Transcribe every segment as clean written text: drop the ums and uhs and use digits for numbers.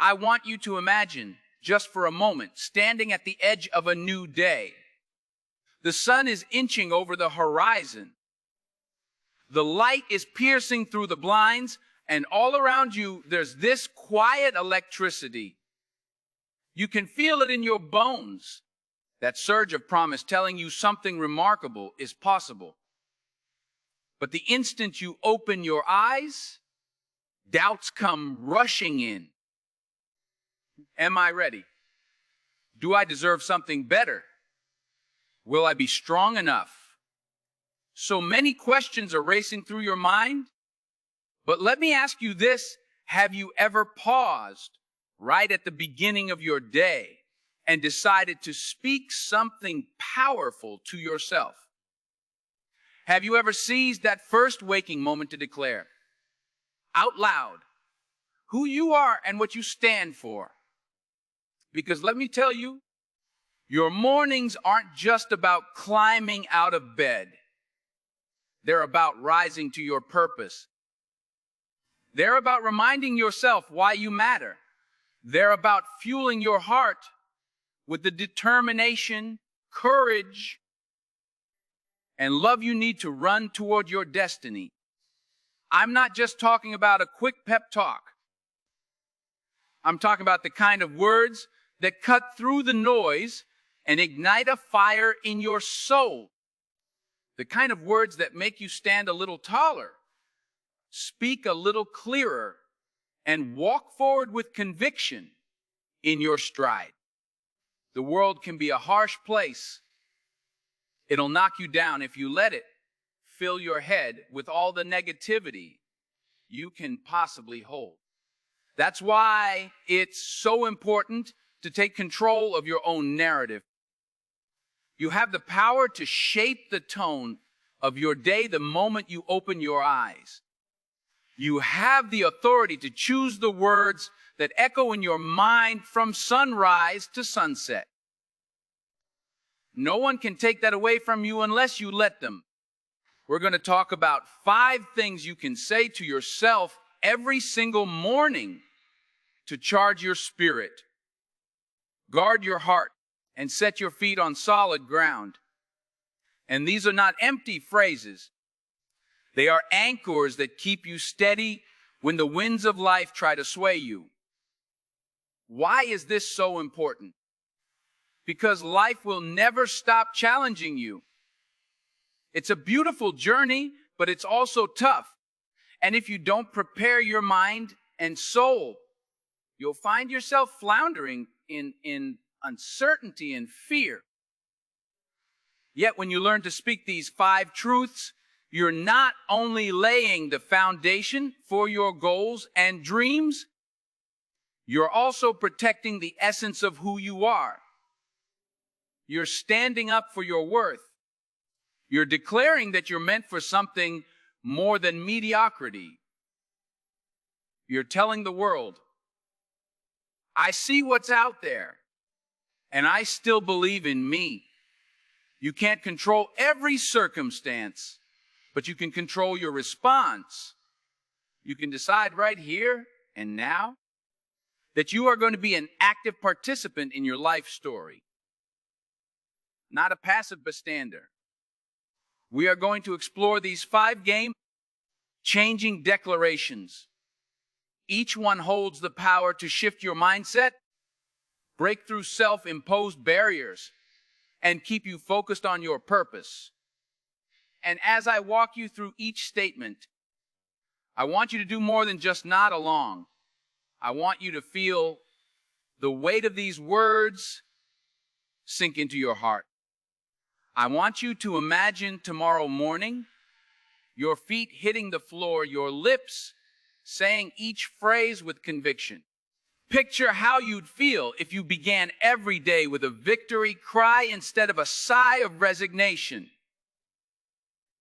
I want you to imagine, just for a moment, standing at the edge of a new day. The sun is inching over the horizon. The light is piercing through the blinds, and all around you, there's this quiet electricity. You can feel it in your bones, that surge of promise telling you something remarkable is possible. But the instant you open your eyes, doubts come rushing in. Am I ready? Do I deserve something better? Will I be strong enough? So many questions are racing through your mind. But let me ask you this. Have you ever paused right at the beginning of your day and decided to speak something powerful to yourself? Have you ever seized that first waking moment to declare out loud who you are and what you stand for? Because let me tell you, your mornings aren't just about climbing out of bed. They're about rising to your purpose. They're about reminding yourself why you matter. They're about fueling your heart with the determination, courage, and love you need to run toward your destiny. I'm not just talking about a quick pep talk. I'm talking about the kind of words that cut through the noise and ignite a fire in your soul. The kind of words that make you stand a little taller, speak a little clearer, and walk forward with conviction in your stride. The world can be a harsh place. It'll knock you down if you let it fill your head with all the negativity you can possibly hold. That's why it's so important to take control of your own narrative. You have the power to shape the tone of your day the moment you open your eyes. You have the authority to choose the words that echo in your mind from sunrise to sunset. No one can take that away from you unless you let them. We're going to talk about 5 things you can say to yourself every single morning to charge your spirit, guard your heart, and set your feet on solid ground. And these are not empty phrases. They are anchors that keep you steady when the winds of life try to sway you. Why is this so important? Because life will never stop challenging you. It's a beautiful journey, but it's also tough. And if you don't prepare your mind and soul, you'll find yourself floundering in uncertainty and fear. Yet when you learn to speak these 5 truths, you're not only laying the foundation for your goals and dreams, you're also protecting the essence of who you are. You're standing up for your worth. You're declaring that you're meant for something more than mediocrity. You're telling the world, I see what's out there, and I still believe in me. You can't control every circumstance, but you can control your response. You can decide right here and now that you are going to be an active participant in your life story, not a passive bystander. We are going to explore these 5 game-changing declarations. Each one holds the power to shift your mindset, break through self-imposed barriers, and keep you focused on your purpose. And as I walk you through each statement, I want you to do more than just nod along. I want you to feel the weight of these words sink into your heart. I want you to imagine tomorrow morning, your feet hitting the floor, your lips saying each phrase with conviction. Picture how you'd feel if you began every day with a victory cry instead of a sigh of resignation.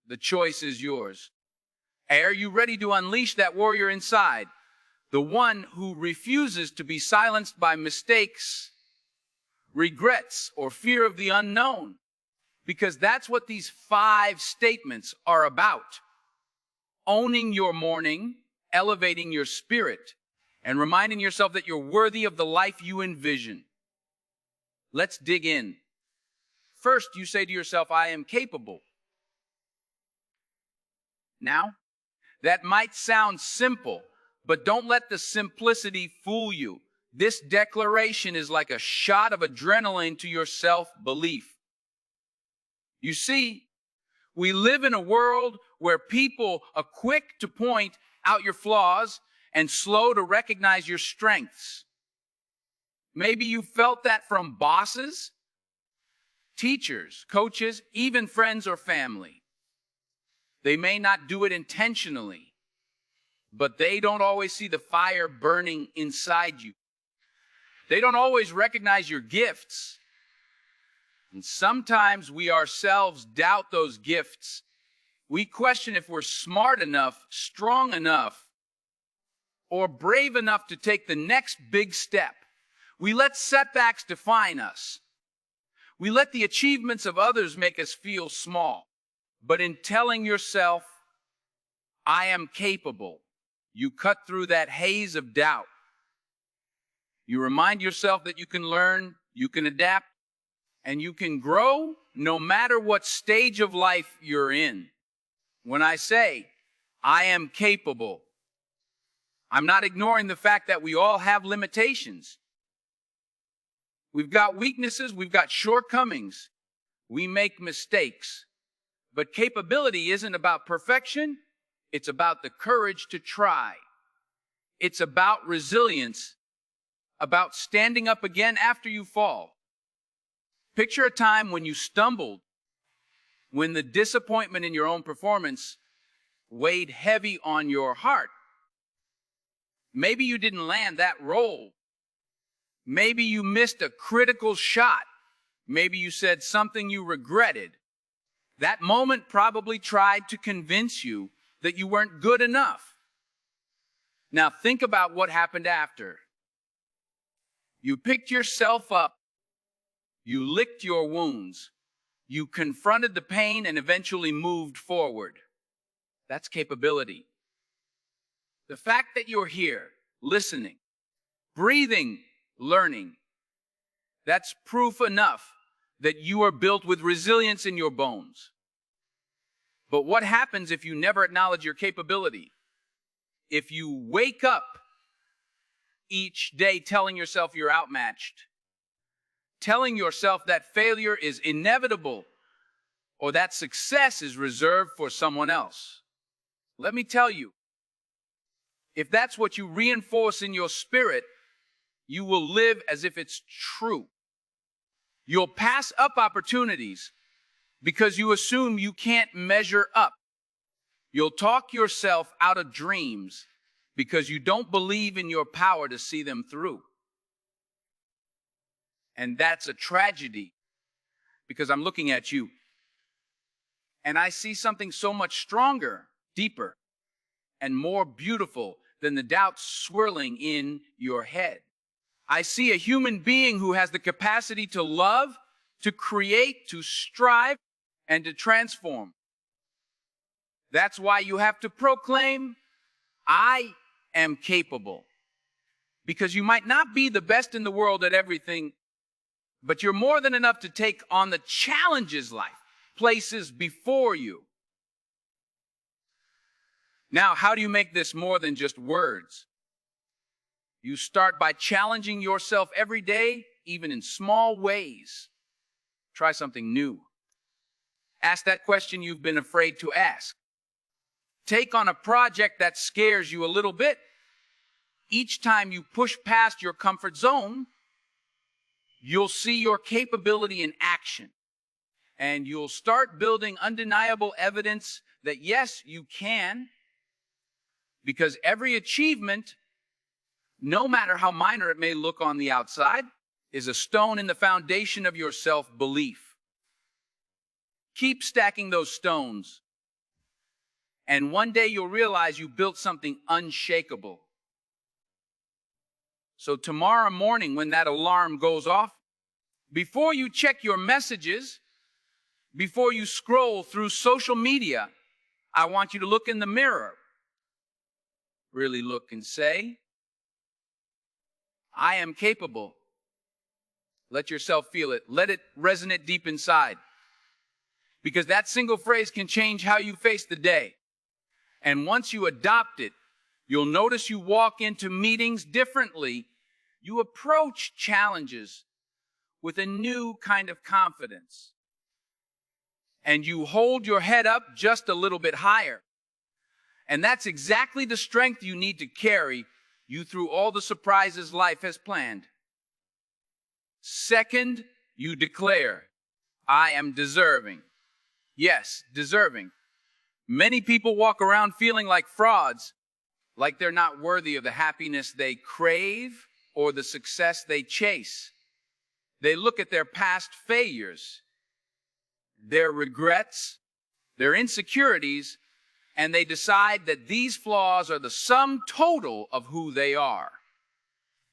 The choice is yours. Are you ready to unleash that warrior inside? The one who refuses to be silenced by mistakes, regrets, or fear of the unknown. Because that's what these 5 statements are about. Owning your morning, elevating your spirit, and reminding yourself that you're worthy of the life you envision. Let's dig in. First, you say to yourself, I am capable. Now, that might sound simple, but don't let the simplicity fool you. This declaration is like a shot of adrenaline to your self-belief. You see, we live in a world where people are quick to point out your flaws and slow to recognize your strengths. Maybe you felt that from bosses, teachers, coaches, even friends or family. They may not do it intentionally, but they don't always see the fire burning inside you. They don't always recognize your gifts. And sometimes we ourselves doubt those gifts. We question if we're smart enough, strong enough, or brave enough to take the next big step. We let setbacks define us. We let the achievements of others make us feel small. But in telling yourself, I am capable, you cut through that haze of doubt. You remind yourself that you can learn, you can adapt, and you can grow no matter what stage of life you're in. When I say, I am capable, I'm not ignoring the fact that we all have limitations. We've got weaknesses, we've got shortcomings. We make mistakes. But capability isn't about perfection. It's about the courage to try. It's about resilience, about standing up again after you fall. Picture a time when you stumbled, when the disappointment in your own performance weighed heavy on your heart. Maybe you didn't land that role. Maybe you missed a critical shot. Maybe you said something you regretted. That moment probably tried to convince you that you weren't good enough. Now think about what happened after. You picked yourself up. You licked your wounds. You confronted the pain and eventually moved forward. That's capability. The fact that you're here, listening, breathing, learning, that's proof enough that you are built with resilience in your bones. But what happens if you never acknowledge your capability? If you wake up each day telling yourself you're outmatched, telling yourself that failure is inevitable, or that success is reserved for someone else. Let me tell you, if that's what you reinforce in your spirit, you will live as if it's true. You'll pass up opportunities because you assume you can't measure up. You'll talk yourself out of dreams because you don't believe in your power to see them through. And that's a tragedy, because I'm looking at you and I see something so much stronger, deeper, and more beautiful than the doubts swirling in your head. I see a human being who has the capacity to love, to create, to strive, and to transform. That's why you have to proclaim, I am capable. Because you might not be the best in the world at everything, but you're more than enough to take on the challenges life places before you. Now, how do you make this more than just words? You start by challenging yourself every day, even in small ways. Try something new. Ask that question you've been afraid to ask. Take on a project that scares you a little bit. Each time you push past your comfort zone, you'll see your capability in action. And you'll start building undeniable evidence that yes, you can. Because every achievement, no matter how minor it may look on the outside, is a stone in the foundation of your self-belief. Keep stacking those stones. And one day you'll realize you built something unshakable. So tomorrow morning when that alarm goes off, before you check your messages, before you scroll through social media, I want you to look in the mirror. Really look and say, I am capable. Let yourself feel it. Let it resonate deep inside. Because that single phrase can change how you face the day. And once you adopt it, you'll notice you walk into meetings differently. You approach challenges with a new kind of confidence. And you hold your head up just a little bit higher. And that's exactly the strength you need to carry you through all the surprises life has planned. Second, you declare, I am deserving. Yes, deserving. Many people walk around feeling like frauds, like they're not worthy of the happiness they crave or the success they chase. They look at their past failures, their regrets, their insecurities, and they decide that these flaws are the sum total of who they are.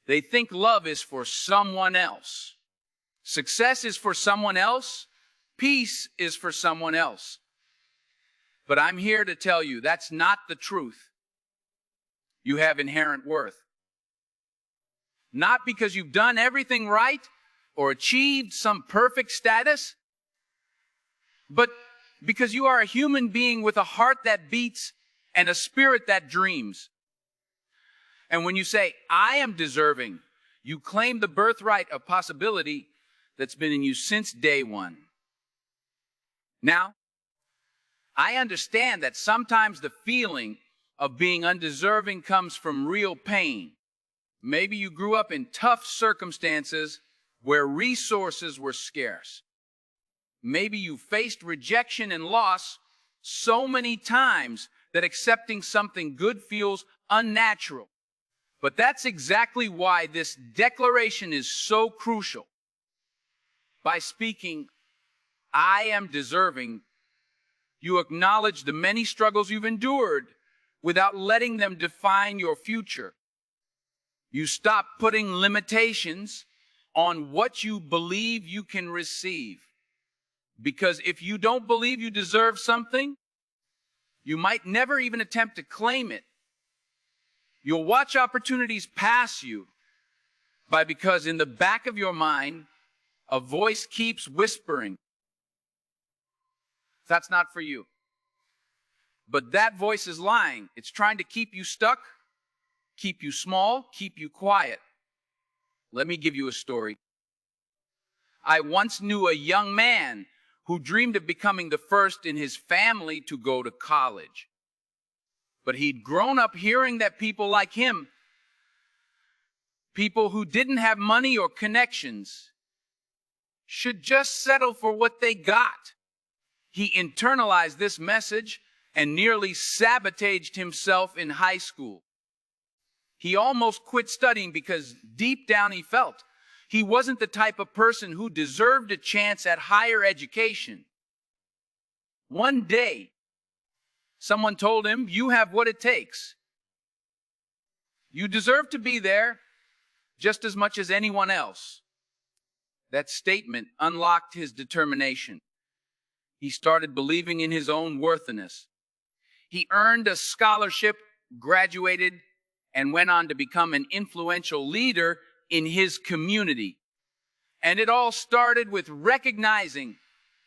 They think love is for someone else. Success is for someone else. Peace is for someone else. But I'm here to tell you that's not the truth. You have inherent worth. Not because you've done everything right or achieved some perfect status, but because you are a human being with a heart that beats and a spirit that dreams. And when you say, I am deserving, you claim the birthright of possibility that's been in you since day one. Now, I understand that sometimes the feeling of being undeserving comes from real pain. Maybe you grew up in tough circumstances where resources were scarce. Maybe you faced rejection and loss so many times that accepting something good feels unnatural. But that's exactly why this declaration is so crucial. By speaking, I am deserving, you acknowledge the many struggles you've endured without letting them define your future. You stop putting limitations on what you believe you can receive. Because if you don't believe you deserve something, you might never even attempt to claim it. You'll watch opportunities pass you because in the back of your mind, a voice keeps whispering, that's not for you. But that voice is lying. It's trying to keep you stuck, keep you small, keep you quiet. Let me give you a story. I once knew a young man who dreamed of becoming the first in his family to go to college. But he'd grown up hearing that people like him, people who didn't have money or connections, should just settle for what they got. He internalized this message and nearly sabotaged himself in high school. He almost quit studying because deep down he felt he wasn't the type of person who deserved a chance at higher education. One day, someone told him, you have what it takes. You deserve to be there just as much as anyone else. That statement unlocked his determination. He started believing in his own worthiness. He earned a scholarship, graduated, and went on to become an influential leader in his community. And it all started with recognizing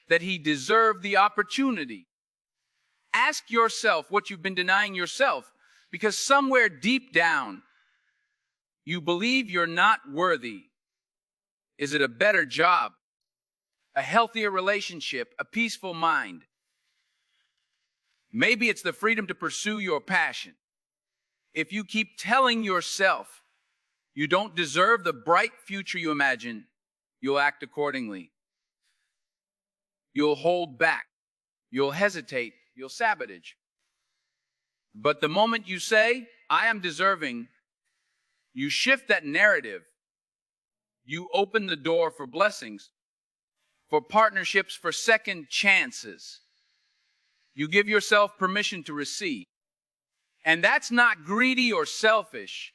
that he deserved the opportunity. Ask yourself what you've been denying yourself, because somewhere deep down, you believe you're not worthy. Is it a better job, a healthier relationship, a peaceful mind? Maybe it's the freedom to pursue your passion. If you keep telling yourself you don't deserve the bright future you imagine, you'll act accordingly. You'll hold back. You'll hesitate. You'll sabotage. But the moment you say, I am deserving, you shift that narrative. You open the door for blessings, for partnerships, for second chances. You give yourself permission to receive. And that's not greedy or selfish.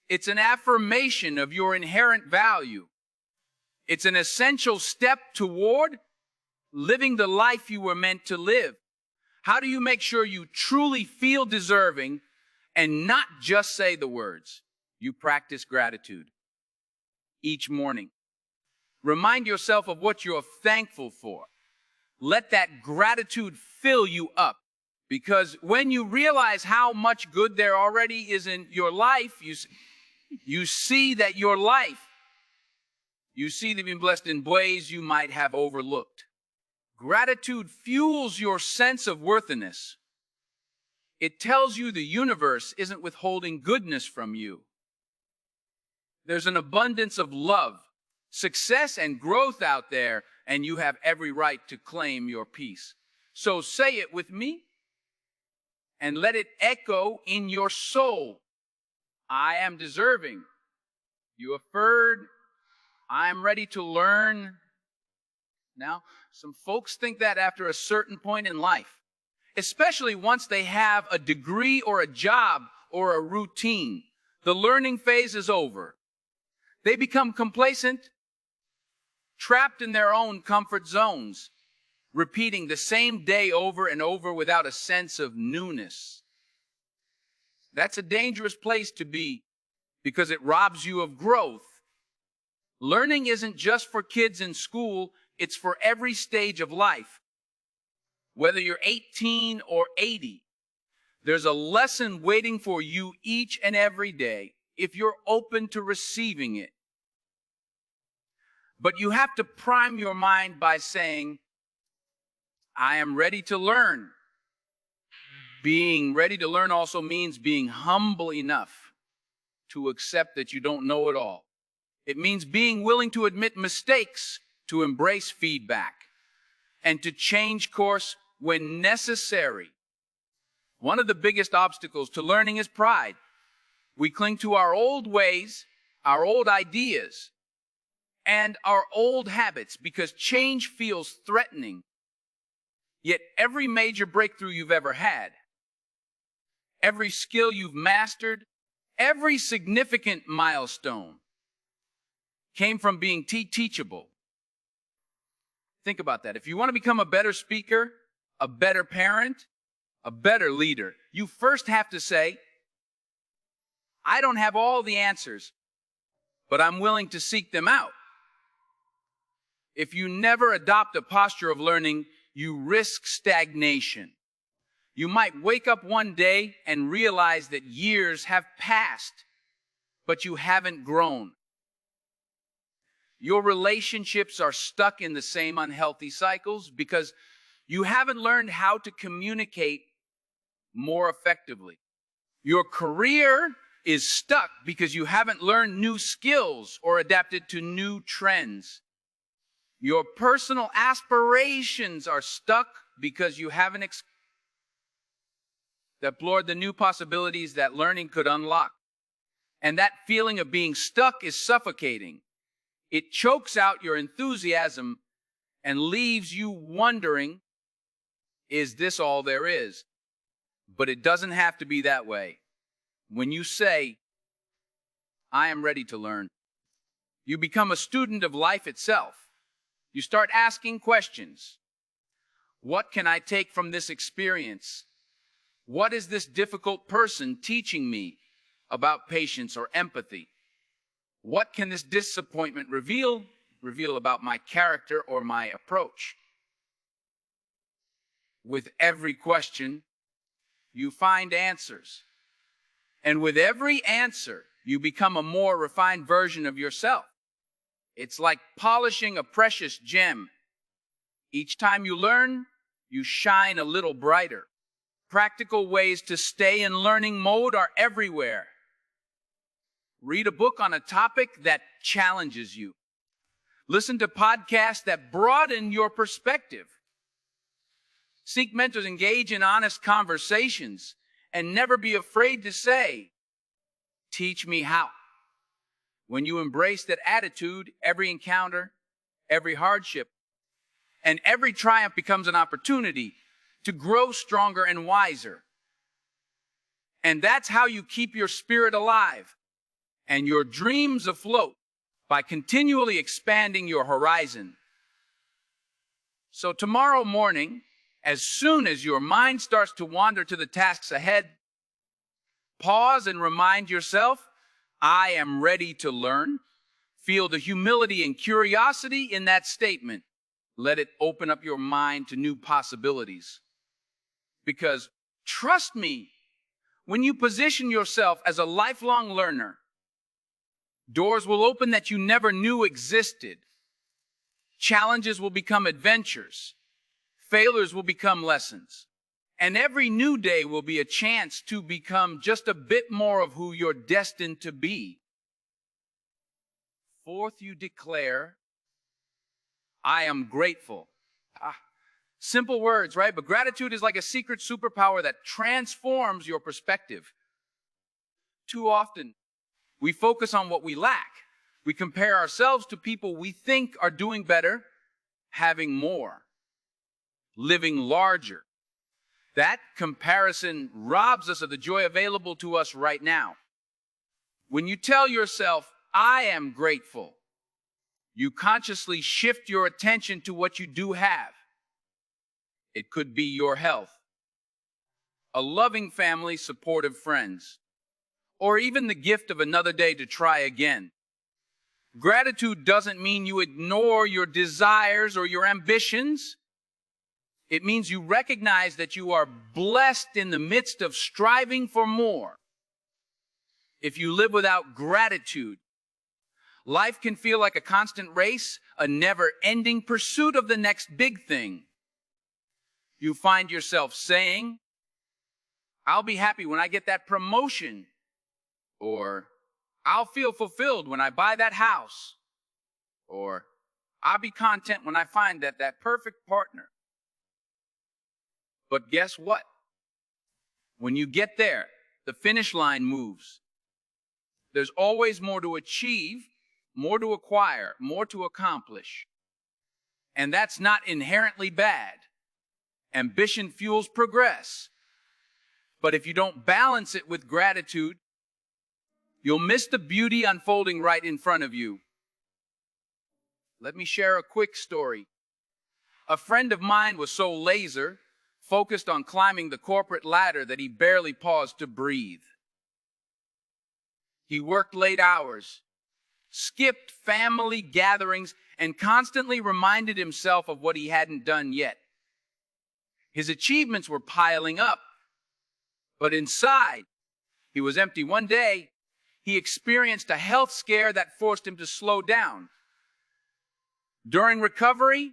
It's an affirmation of your inherent value. It's an essential step toward living the life you were meant to live. How do you make sure you truly feel deserving and not just say the words? You practice gratitude. each morning. Remind yourself of what you're thankful for. Let that gratitude fill you up. Because when you realize how much good there already is in your life, you see that your life, you see that you've been blessed in ways you might have overlooked. Gratitude fuels your sense of worthiness. It tells you the universe isn't withholding goodness from you. There's an abundance of love, success, and growth out there, and you have every right to claim your peace. So say it with me and let it echo in your soul. I am deserving. You affirmed. I am ready to learn. Now, some folks think that after a certain point in life, especially once they have a degree or a job or a routine, the learning phase is over. They become complacent, trapped in their own comfort zones, repeating the same day over and over without a sense of newness. That's a dangerous place to be because it robs you of growth. Learning isn't just for kids in school, it's for every stage of life. Whether you're 18 or 80, there's a lesson waiting for you each and every day if you're open to receiving it. But you have to prime your mind by saying, I am ready to learn. Being ready to learn also means being humble enough to accept that you don't know it all. It means being willing to admit mistakes, to embrace feedback, and to change course when necessary. One of the biggest obstacles to learning is pride. We cling to our old ways, our old ideas, and our old habits because change feels threatening. Yet every major breakthrough you've ever had, every skill you've mastered, every significant milestone came from being teachable. Think about that. If you want to become a better speaker, a better parent, a better leader, you first have to say, I don't have all the answers, but I'm willing to seek them out. If you never adopt a posture of learning, you risk stagnation. You might wake up one day and realize that years have passed, but you haven't grown. Your relationships are stuck in the same unhealthy cycles because you haven't learned how to communicate more effectively. Your career is stuck because you haven't learned new skills or adapted to new trends. Your personal aspirations are stuck because you haven't explored the new possibilities that learning could unlock. And that feeling of being stuck is suffocating. It chokes out your enthusiasm and leaves you wondering, is this all there is? But it doesn't have to be that way. When you say, I am ready to learn, you become a student of life itself. You start asking questions. What can I take from this experience? What is this difficult person teaching me about patience or empathy? What can this disappointment reveal about my character or my approach? With every question, you find answers. And with every answer, you become a more refined version of yourself. It's like polishing a precious gem. Each time you learn, you shine a little brighter. Practical ways to stay in learning mode are everywhere. Read a book on a topic that challenges you. Listen to podcasts that broaden your perspective. Seek mentors, engage in honest conversations, and never be afraid to say, teach me how. When you embrace that attitude, every encounter, every hardship, and every triumph becomes an opportunity to grow stronger and wiser. And that's how you keep your spirit alive and your dreams afloat, by continually expanding your horizon. So tomorrow morning, as soon as your mind starts to wander to the tasks ahead, pause and remind yourself, I am ready to learn. Feel the humility and curiosity in that statement. Let it open up your mind to new possibilities. Because trust me, when you position yourself as a lifelong learner, doors will open that you never knew existed. Challenges will become adventures. Failures will become lessons. And every new day will be a chance to become just a bit more of who you're destined to be. Fourth, you declare, I am grateful. Simple words, right? But gratitude is like a secret superpower that transforms your perspective. Too often, we focus on what we lack. We compare ourselves to people we think are doing better, having more, living larger. That comparison robs us of the joy available to us right now. When you tell yourself, I am grateful, you consciously shift your attention to what you do have. It could be your health, a loving family, supportive friends, or even the gift of another day to try again. Gratitude doesn't mean you ignore your desires or your ambitions. It means you recognize that you are blessed in the midst of striving for more. If you live without gratitude, life can feel like a constant race, a never-ending pursuit of the next big thing. You find yourself saying, I'll be happy when I get that promotion, or I'll feel fulfilled when I buy that house, or I'll be content when I find that perfect partner. But guess what? When you get there, the finish line moves. There's always more to achieve, more to acquire, more to accomplish. And that's not inherently bad. Ambition fuels progress. But if you don't balance it with gratitude, you'll miss the beauty unfolding right in front of you. Let me share a quick story. A friend of mine was so laser, focused on climbing the corporate ladder, that he barely paused to breathe. He worked late hours, skipped family gatherings, and constantly reminded himself of what he hadn't done yet. His achievements were piling up, but inside, he was empty. One day, he experienced a health scare that forced him to slow down. During recovery,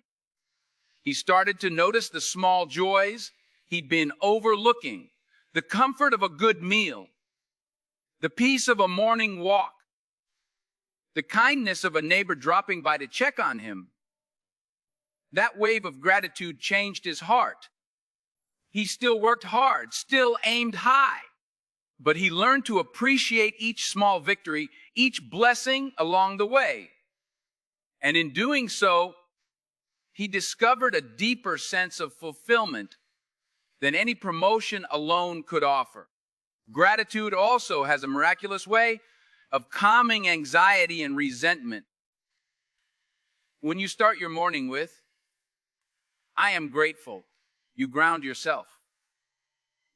he started to notice the small joys he'd been overlooking, the comfort of a good meal, the peace of a morning walk, the kindness of a neighbor dropping by to check on him. That wave of gratitude changed his heart. He still worked hard, still aimed high, but he learned to appreciate each small victory, each blessing along the way. And in doing so, he discovered a deeper sense of fulfillment than any promotion alone could offer. Gratitude also has a miraculous way of calming anxiety and resentment. When you start your morning with, I am grateful, you ground yourself.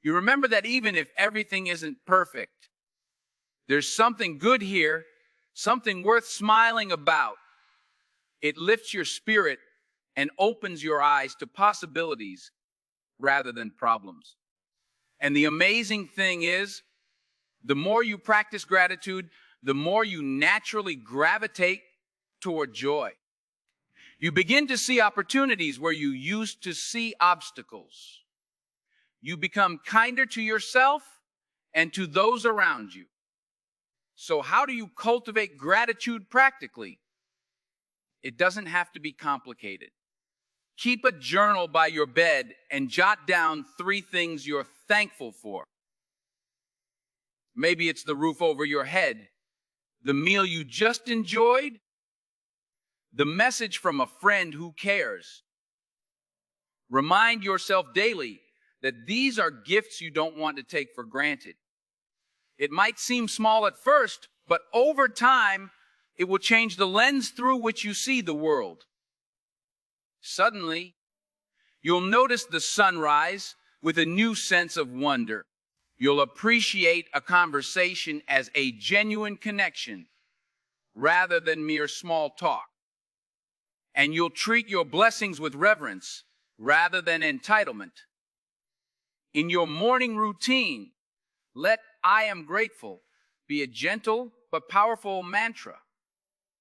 You remember that even if everything isn't perfect, there's something good here, something worth smiling about. It lifts your spirit and opens your eyes to possibilities rather than problems. And the amazing thing is, the more you practice gratitude, the more you naturally gravitate toward joy. You begin to see opportunities where you used to see obstacles. You become kinder to yourself and to those around you. So how do you cultivate gratitude practically? It doesn't have to be complicated. Keep a journal by your bed and jot down 3 things you're thankful for. Maybe it's the roof over your head, the meal you just enjoyed, the message from a friend who cares. Remind yourself daily that these are gifts you don't want to take for granted. It might seem small at first, but over time, it will change the lens through which you see the world. Suddenly, you'll notice the sunrise with a new sense of wonder. You'll appreciate a conversation as a genuine connection rather than mere small talk. And you'll treat your blessings with reverence rather than entitlement. In your morning routine, let "I am grateful" be a gentle but powerful mantra.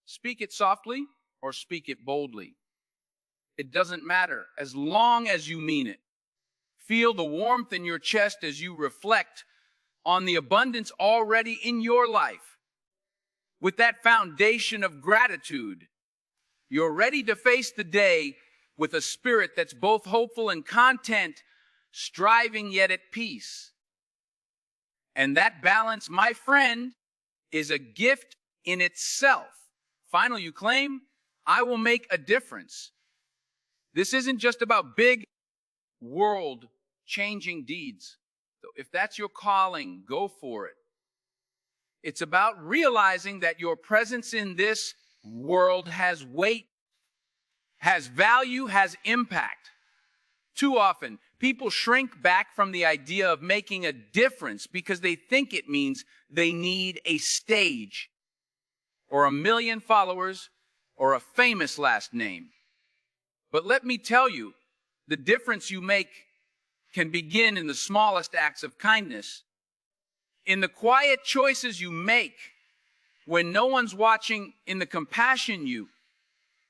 Speak it softly or speak it boldly. It doesn't matter as long as you mean it. Feel the warmth in your chest as you reflect on the abundance already in your life. With that foundation of gratitude, you're ready to face the day with a spirit that's both hopeful and content, striving yet at peace. And that balance, my friend, is a gift in itself. Finally, you claim, "I will make a difference." This isn't just about big, world-changing deeds. So if that's your calling, go for it. It's about realizing that your presence in this world has weight, has value, has impact. Too often, people shrink back from the idea of making a difference because they think it means they need a stage, or 1 million followers, or a famous last name. But let me tell you, the difference you make can begin in the smallest acts of kindness, in the quiet choices you make when no one's watching, in the compassion you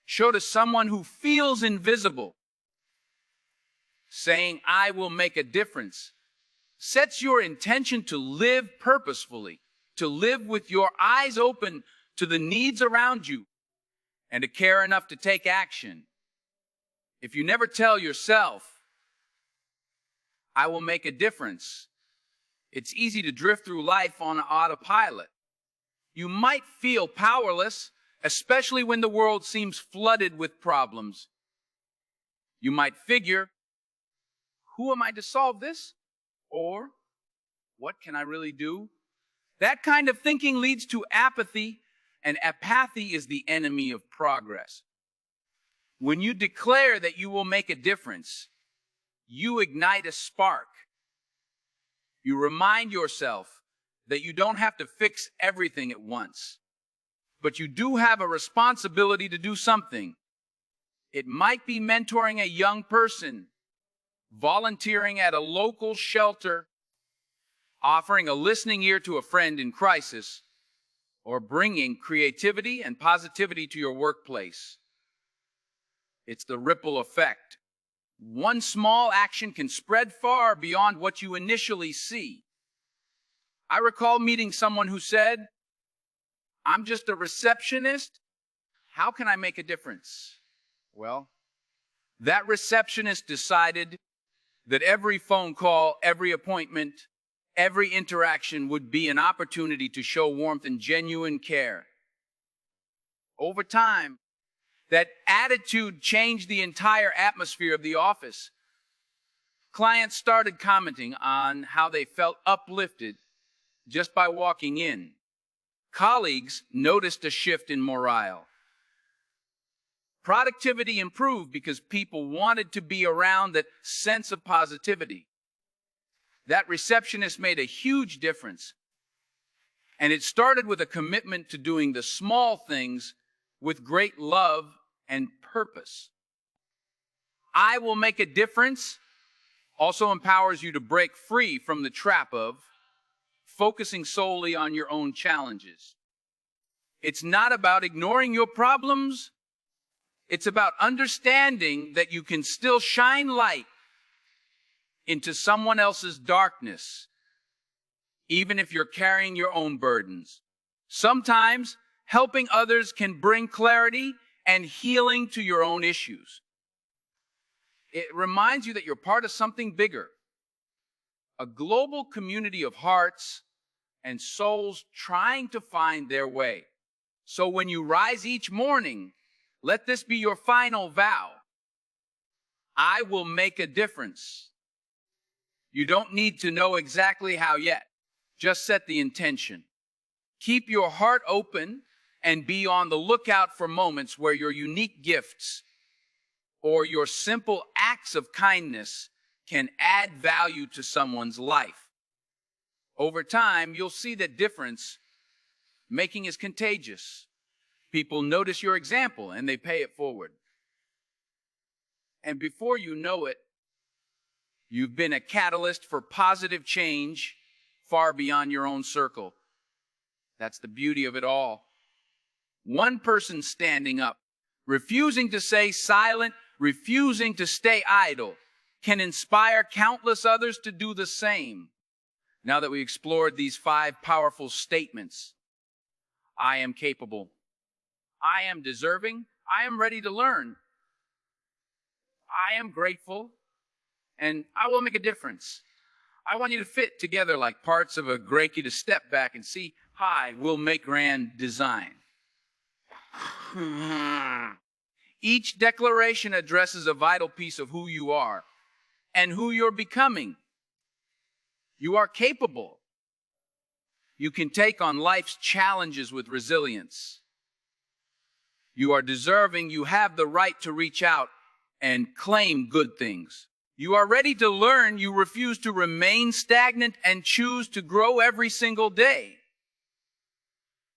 show to someone who feels invisible. Saying "I will make a difference" sets your intention to live purposefully, to live with your eyes open to the needs around you, and to care enough to take action. If you never tell yourself, "I will make a difference," it's easy to drift through life on autopilot. You might feel powerless, especially when the world seems flooded with problems. You might figure, "Who am I to solve this?" Or, "What can I really do?" That kind of thinking leads to apathy, and apathy is the enemy of progress. When you declare that you will make a difference, you ignite a spark. You remind yourself that you don't have to fix everything at once, but you do have a responsibility to do something. It might be mentoring a young person, volunteering at a local shelter, offering a listening ear to a friend in crisis, or bringing creativity and positivity to your workplace. It's the ripple effect. One small action can spread far beyond what you initially see. I recall meeting someone who said, "I'm just a receptionist. How can I make a difference?" Well, that receptionist decided that every phone call, every appointment, every interaction would be an opportunity to show warmth and genuine care. Over time, that attitude changed the entire atmosphere of the office. Clients started commenting on how they felt uplifted just by walking in. Colleagues noticed a shift in morale. Productivity improved because people wanted to be around that sense of positivity. That receptionist made a huge difference. And it started with a commitment to doing the small things with great love and purpose. "I will make a difference" also empowers you to break free from the trap of focusing solely on your own challenges. It's not about ignoring your problems. It's about understanding that you can still shine light into someone else's darkness, even if you're carrying your own burdens. Sometimes helping others can bring clarity and healing to your own issues. It reminds you that you're part of something bigger, a global community of hearts and souls trying to find their way. So when you rise each morning, let this be your final vow. "I will make a difference." You don't need to know exactly how yet. Just set the intention. Keep your heart open and be on the lookout for moments where your unique gifts or your simple acts of kindness can add value to someone's life. Over time, you'll see that difference making is contagious. People notice your example and they pay it forward. And before you know it, you've been a catalyst for positive change far beyond your own circle. That's the beauty of it all. One person standing up, refusing to stay silent, refusing to stay idle, can inspire countless others to do the same. Now that we explored these 5 powerful statements, I am capable, I am deserving, I am ready to learn, I am grateful, and I will make a difference. I want you to fit together like parts of a great key to step back and see how we'll make grand design. Each declaration addresses a vital piece of who you are and who you're becoming. You are capable. You can take on life's challenges with resilience. You are deserving. You have the right to reach out and claim good things. You are ready to learn. You refuse to remain stagnant and choose to grow every single day.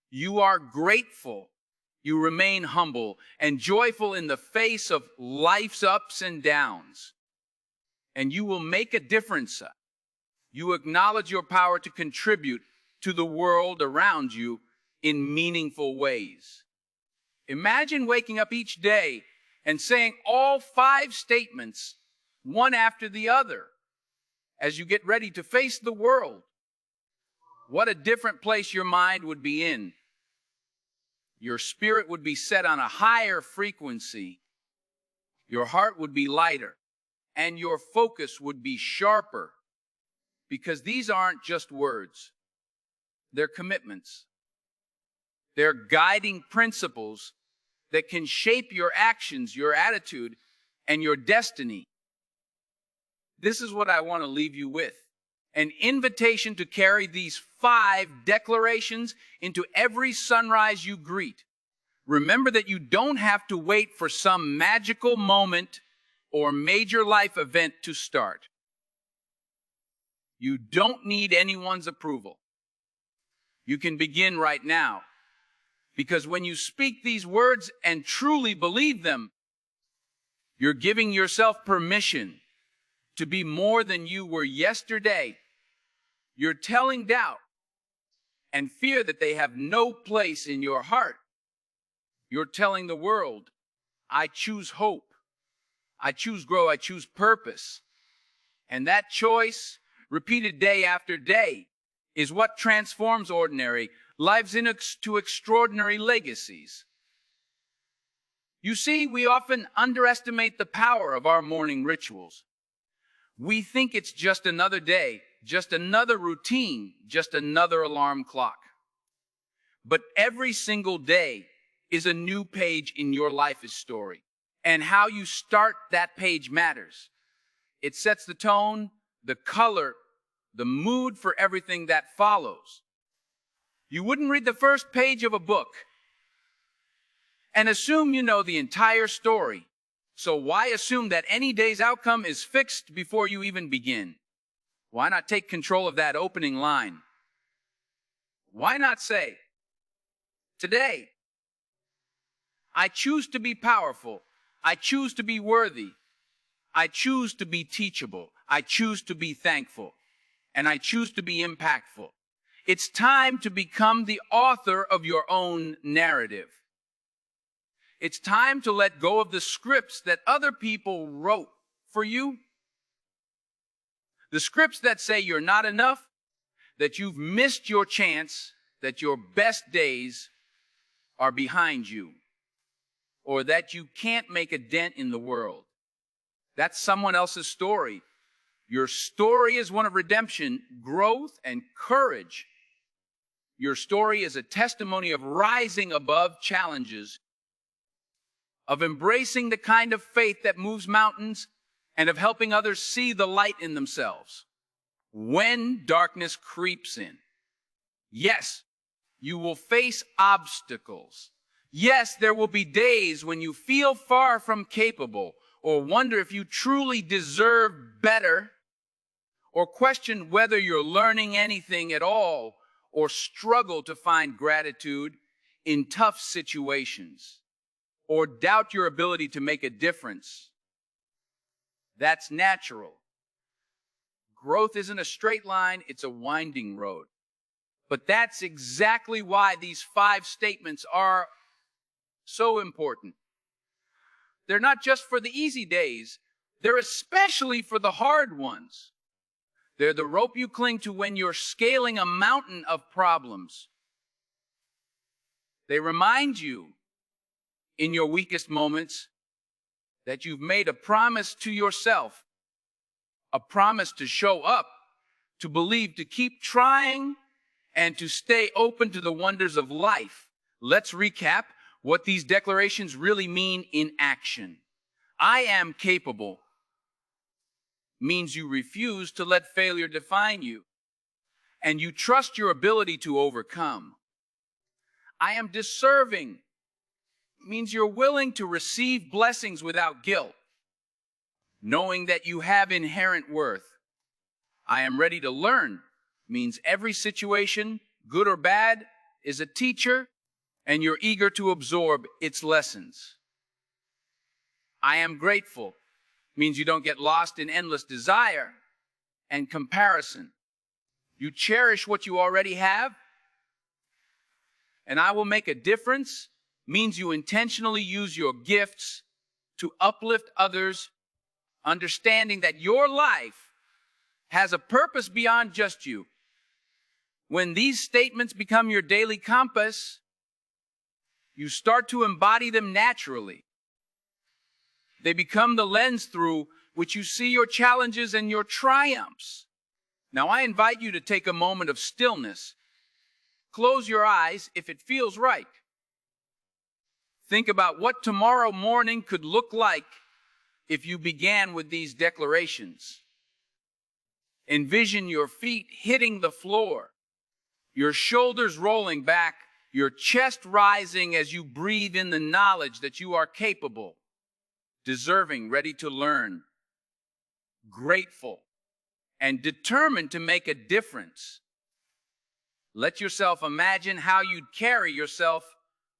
You are grateful. You remain humble and joyful in the face of life's ups and downs. And you will make a difference. You acknowledge your power to contribute to the world around you in meaningful ways. Imagine waking up each day and saying all 5 statements, one after the other, as you get ready to face the world. What a different place your mind would be in. Your spirit would be set on a higher frequency. Your heart would be lighter, and your focus would be sharper. Because these aren't just words. They're commitments. They're guiding principles that can shape your actions, your attitude, and your destiny. This is what I want to leave you with. An invitation to carry these 5 declarations into every sunrise you greet. Remember that you don't have to wait for some magical moment or major life event to start. You don't need anyone's approval. You can begin right now. Because when you speak these words and truly believe them, you're giving yourself permission to be more than you were yesterday. You're telling doubt and fear that they have no place in your heart. You're telling the world, I choose hope. I choose growth. I choose purpose. And that choice, repeated day after day, is what transforms ordinary lives into extraordinary legacies. You see, we often underestimate the power of our morning rituals. We think it's just another day, just another routine, just another alarm clock. But every single day is a new page in your life's story. And how you start that page matters. It sets the tone, the color, the mood for everything that follows. You wouldn't read the first page of a book and assume you know the entire story. So why assume that any day's outcome is fixed before you even begin? Why not take control of that opening line? Why not say, today, I choose to be powerful. I choose to be worthy. I choose to be teachable. I choose to be thankful. And I choose to be impactful. It's time to become the author of your own narrative. It's time to let go of the scripts that other people wrote for you. The scripts that say you're not enough, that you've missed your chance, that your best days are behind you, or that you can't make a dent in the world. That's someone else's story. Your story is one of redemption, growth, and courage. Your story is a testimony of rising above challenges, of embracing the kind of faith that moves mountains, and of helping others see the light in themselves when darkness creeps in. Yes, you will face obstacles. Yes, there will be days when you feel far from capable, or wonder if you truly deserve better, or question whether you're learning anything at all, or struggle to find gratitude in tough situations or doubt your ability to make a difference. That's natural. Growth isn't a straight line, it's a winding road. But that's exactly why these 5 statements are so important. They're not just for the easy days, they're especially for the hard ones. They're the rope you cling to when you're scaling a mountain of problems. They remind you in your weakest moments that you've made a promise to yourself, a promise to show up, to believe, to keep trying, and to stay open to the wonders of life. Let's recap what these declarations really mean in action. I am capable means you refuse to let failure define you, and you trust your ability to overcome. I am deserving means you're willing to receive blessings without guilt, knowing that you have inherent worth. I am ready to learn means every situation, good or bad, is a teacher, and you're eager to absorb its lessons. I am grateful means you don't get lost in endless desire and comparison. You cherish what you already have. And I will make a difference means you intentionally use your gifts to uplift others, understanding that your life has a purpose beyond just you. When these statements become your daily compass, you start to embody them naturally. They become the lens through which you see your challenges and your triumphs. Now, I invite you to take a moment of stillness. Close your eyes if it feels right. Think about what tomorrow morning could look like if you began with these declarations. Envision your feet hitting the floor, your shoulders rolling back, your chest rising as you breathe in the knowledge that you are capable, deserving, ready to learn, grateful, and determined to make a difference. Let yourself imagine how you'd carry yourself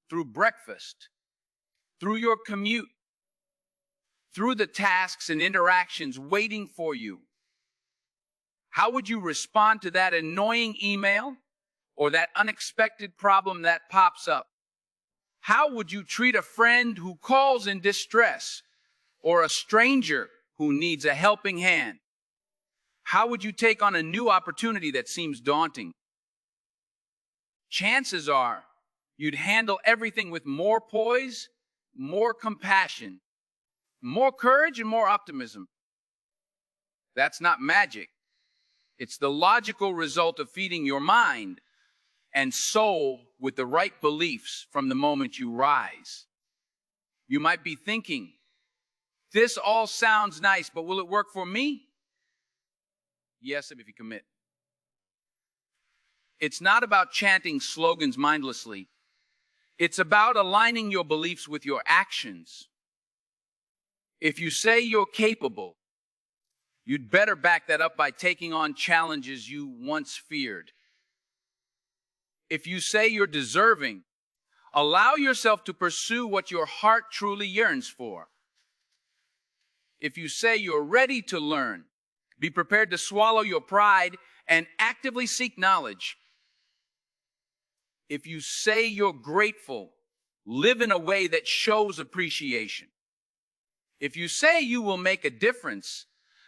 through breakfast, through your commute, through the tasks and interactions waiting for you. How would you respond to that annoying email or that unexpected problem that pops up? How would you treat a friend who calls in distress or a stranger who needs a helping hand? How would you take on a new opportunity that seems daunting? Chances are you'd handle everything with more poise, more compassion, more courage, and more optimism. That's not magic. It's the logical result of feeding your mind and soul with the right beliefs from the moment you rise. You might be thinking, this all sounds nice, but will it work for me? Yes, if you commit. It's not about chanting slogans mindlessly. It's about aligning your beliefs with your actions. If you say you're capable, you'd better back that up by taking on challenges you once feared. If you say you're deserving, allow yourself to pursue what your heart truly yearns for. If you say you're ready to learn, be prepared to swallow your pride and actively seek knowledge. If you say you're grateful, live in a way that shows appreciation. If you say you will make a difference,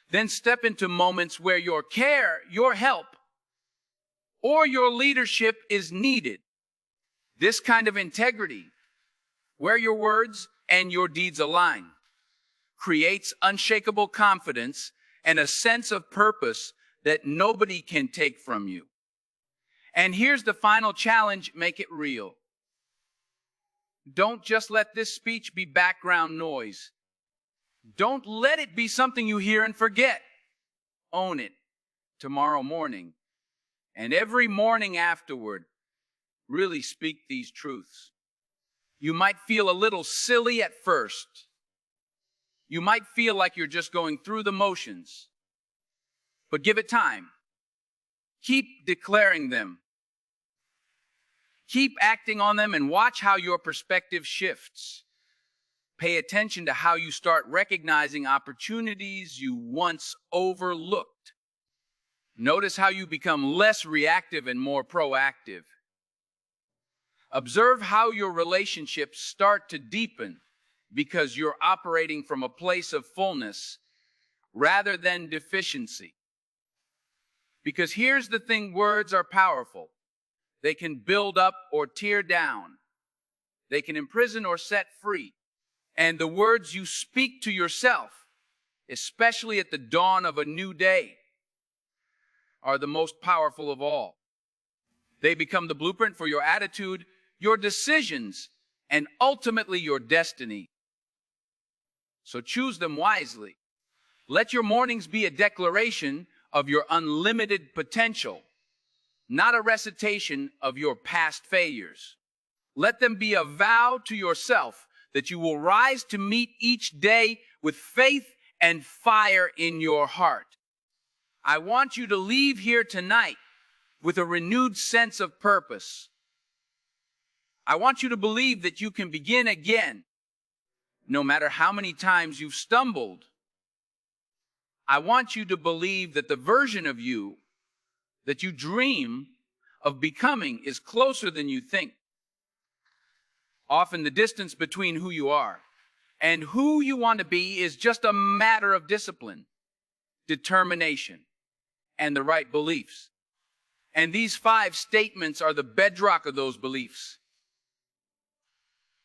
then step into moments where your care, your help, or your leadership is needed. This kind of integrity, where your words and your deeds align, creates unshakable confidence and a sense of purpose that nobody can take from you. And here's the final challenge: make it real. Don't just let this speech be background noise. Don't let it be something you hear and forget. Own it tomorrow morning and every morning afterward. Really speak these truths. You might feel a little silly at first. You might feel like you're just going through the motions. But give it time. Keep declaring them. Keep acting on them and watch how your perspective shifts. Pay attention to how you start recognizing opportunities you once overlooked. Notice how you become less reactive and more proactive. Observe how your relationships start to deepen because you're operating from a place of fullness rather than deficiency. Because here's the thing, words are powerful. They can build up or tear down. They can imprison or set free. And the words you speak to yourself, especially at the dawn of a new day, are the most powerful of all. They become the blueprint for your attitude, your decisions, and ultimately your destiny. So choose them wisely. Let your mornings be a declaration of your unlimited potential, not a recitation of your past failures. Let them be a vow to yourself that you will rise to meet each day with faith and fire in your heart. I want you to leave here tonight with a renewed sense of purpose. I want you to believe that you can begin again, no matter how many times you've stumbled. I want you to believe that the version of you that you dream of becoming is closer than you think. Often the distance between who you are and who you want to be is just a matter of discipline, determination, and the right beliefs. And these 5 statements are the bedrock of those beliefs.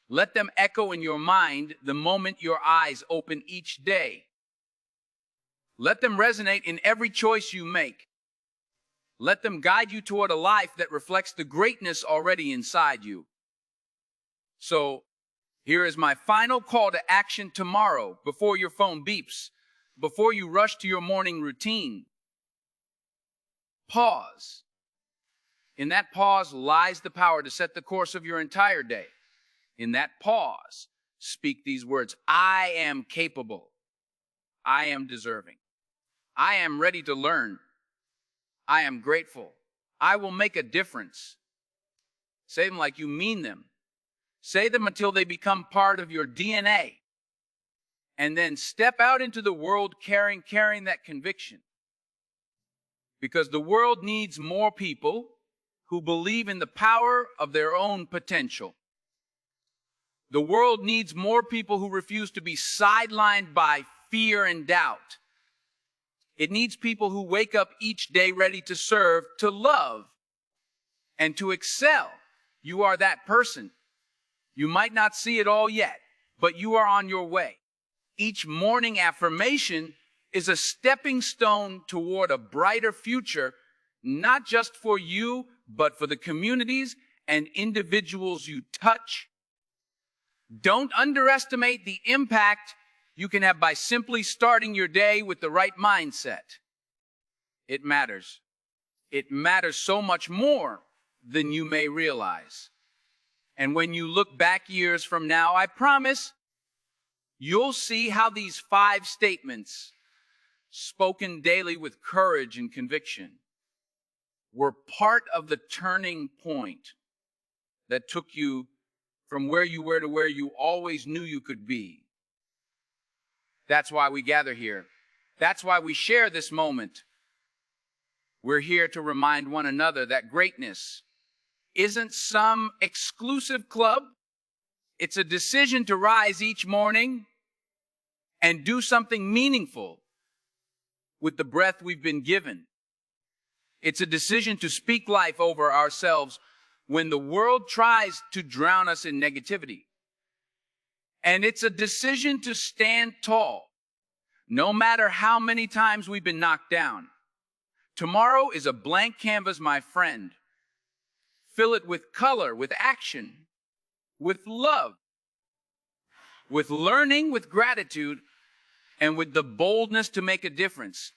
Let them echo in your mind the moment your eyes open each day. Let them resonate in every choice you make. Let them guide you toward a life that reflects the greatness already inside you. So, here is my final call to action tomorrow before your phone beeps, before you rush to your morning routine. Pause. In that pause lies the power to set the course of your entire day. In that pause, speak these words: I am capable. I am deserving. I am ready to learn. I am grateful. I will make a difference. Say them like you mean them. Say them until they become part of your DNA. And then step out into the world carrying that conviction. Because the world needs more people who believe in the power of their own potential. The world needs more people who refuse to be sidelined by fear and doubt. It needs people who wake up each day ready to serve, to love, and to excel. You are that person. You might not see it all yet, but you are on your way. Each morning affirmation is a stepping stone toward a brighter future, not just for you, but for the communities and individuals you touch. Don't underestimate the impact you can have by simply starting your day with the right mindset. It matters. It matters so much more than you may realize. And when you look back years from now, I promise you'll see how these 5 statements, spoken daily with courage and conviction, were part of the turning point that took you from where you were to where you always knew you could be. That's why we gather here. That's why we share this moment. We're here to remind one another that greatness isn't some exclusive club. It's a decision to rise each morning and do something meaningful with the breath we've been given. It's a decision to speak life over ourselves when the world tries to drown us in negativity. And it's a decision to stand tall, no matter how many times we've been knocked down. Tomorrow is a blank canvas, my friend. Fill it with color, with action, with love, with learning, with gratitude, and with the boldness to make a difference.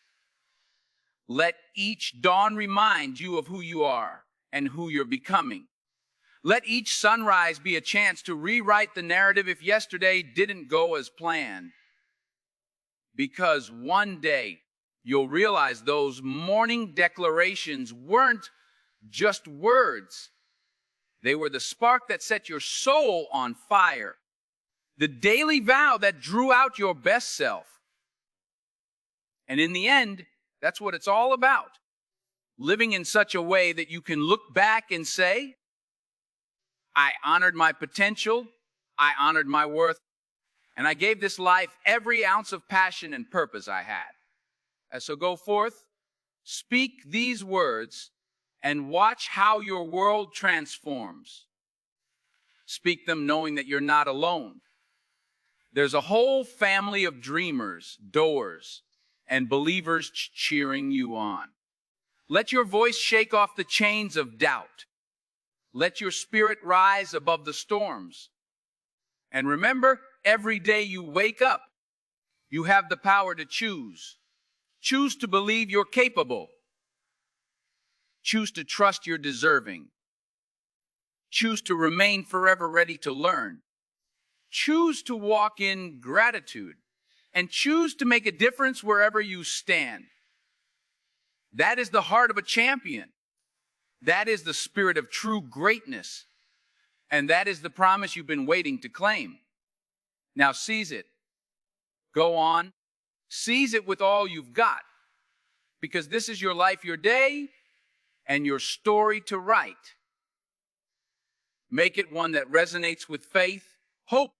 Let each dawn remind you of who you are and who you're becoming. Let each sunrise be a chance to rewrite the narrative if yesterday didn't go as planned. Because one day you'll realize those morning declarations weren't just words. They were the spark that set your soul on fire, the daily vow that drew out your best self. And in the end, that's what it's all about. Living in such a way that you can look back and say, I honored my potential, I honored my worth, and I gave this life every ounce of passion and purpose I had. And so go forth, speak these words, and watch how your world transforms. Speak them knowing that you're not alone. There's a whole family of dreamers, doers, and believers cheering you on. Let your voice shake off the chains of doubt. Let your spirit rise above the storms. And remember, every day you wake up, you have the power to choose. Choose to believe you're capable. Choose to trust you're deserving. Choose to remain forever ready to learn. Choose to walk in gratitude. And choose to make a difference wherever you stand. That is the heart of a champion. That is the spirit of true greatness. And that is the promise you've been waiting to claim. Now seize it. Go on. Seize it with all you've got. Because this is your life, your day, and your story to write. Make it one that resonates with faith, hope,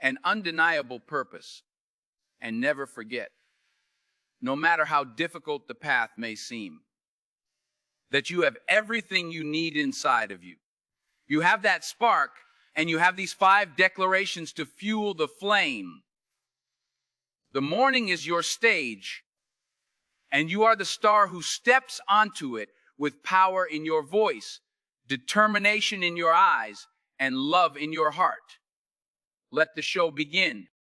and undeniable purpose. And never forget, no matter how difficult the path may seem, that you have everything you need inside of you. You have that spark, and you have these 5 declarations to fuel the flame. The morning is your stage, and you are the star who steps onto it with power in your voice, determination in your eyes, and love in your heart. Let the show begin.